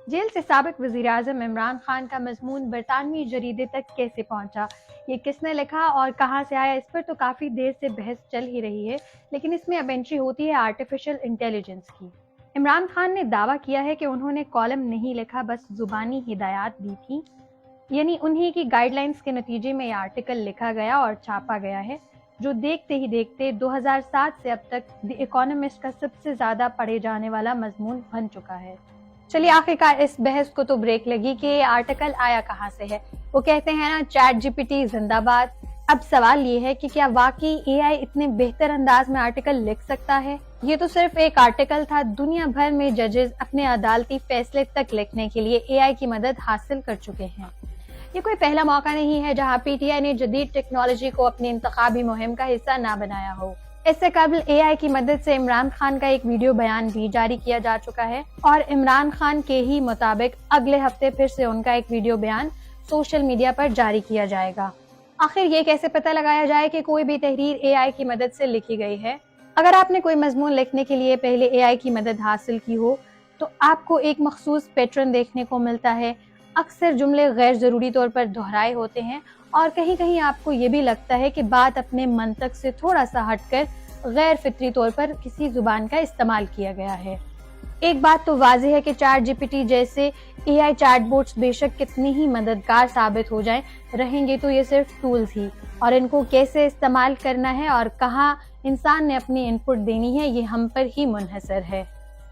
Jail से साबिक वज़ीर-ए-आज़म इमरान खान का मज़मून बरतानवी जरीदे तक कैसे पहुंचा, ये किसने लिखा और कहां से आया, इस पर तो काफ़ी देर से बहस चल ही रही है, लेकिन इसमें अब एंट्री होती है आर्टिफिशियल इंटेलिजेंस की। इमरान खान ने दावा किया है कि उन्होंने कॉलम नहीं लिखा, बस ज़ुबानी हिदायत दी थी, यानी उन्हीं की गाइडलाइंस के नतीजे में यह आर्टिकल लिखा गया और छापा गया है, जो देखते ही देखते 2007 से अब तक द इकोनॉमिस्ट का सबसे ज़्यादा पढ़े जाने वाला मज़मून बन चुका है। चलिए आखिरकार इस बहस को तो ब्रेक लगी कि ये आर्टिकल आया कहाँ से है। वो कहते हैं ना, चैट जीपीटी जिंदाबाद। अब सवाल ये है कि क्या वाकई एआई इतने बेहतर अंदाज में आर्टिकल लिख सकता है? ये तो सिर्फ एक आर्टिकल था, दुनिया भर में जजेस अपने अदालती फैसले तक लिखने के लिए एआई की मदद हासिल कर चुके हैं। ये कोई पहला मौका नहीं है जहां पीटीआई ने जदीद टेक्नोलॉजी को अपनी इंतखाबी मुहिम का हिस्सा ना बनाया हो। इससे कबल एआई की मदद से इमरान खान का एक वीडियो बयान भी जारी किया जा चुका है और इमरान खान के ही मुताबिक अगले हफ्ते फिर से उनका एक वीडियो बयान सोशल मीडिया पर जारी किया जाएगा। आखिर ये कैसे पता लगाया जाए कि कोई भी तहरीर एआई की मदद से लिखी गई है? अगर आपने कोई मजमून लिखने के लिए पहले एआई की मदद हासिल की हो तो आपको एक मखसूस पैटर्न देखने को मिलता है। अक्सर जुमले गैर जरूरी तौर पर दोहराए होते हैं और कहीं कहीं आपको ये भी लगता है कि बात अपने मंतक से थोड़ा सा हटकर गैर फितरी तौर पर किसी जुबान का इस्तेमाल किया गया है। एक बात तो वाज़ेह है कि चैट जीपीटी जैसे एआई चैटबॉट्स बेशक कितनी ही मददगार साबित हो जाएं, रहेंगे तो ये सिर्फ टूल्स ही, और इनको कैसे इस्तेमाल करना है और कहाँ इंसान ने अपनी इनपुट देनी है, ये हम पर ही मुनहसर है।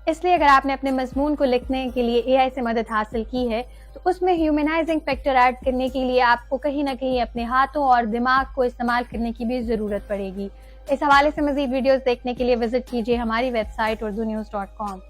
इसलिए अगर आपने अपने मजमून को लिखने के लिए एआई से मदद हासिल की है तो उसमें ह्यूमनाइजिंग फैक्टर ऐड करने के लिए आपको कहीं ना कहीं अपने हाथों और दिमाग को इस्तेमाल करने की भी ज़रूरत पड़ेगी। इस हवाले से मज़ीद वीडियोस देखने के लिए विजिट कीजिए हमारी वेबसाइट urdunews.com।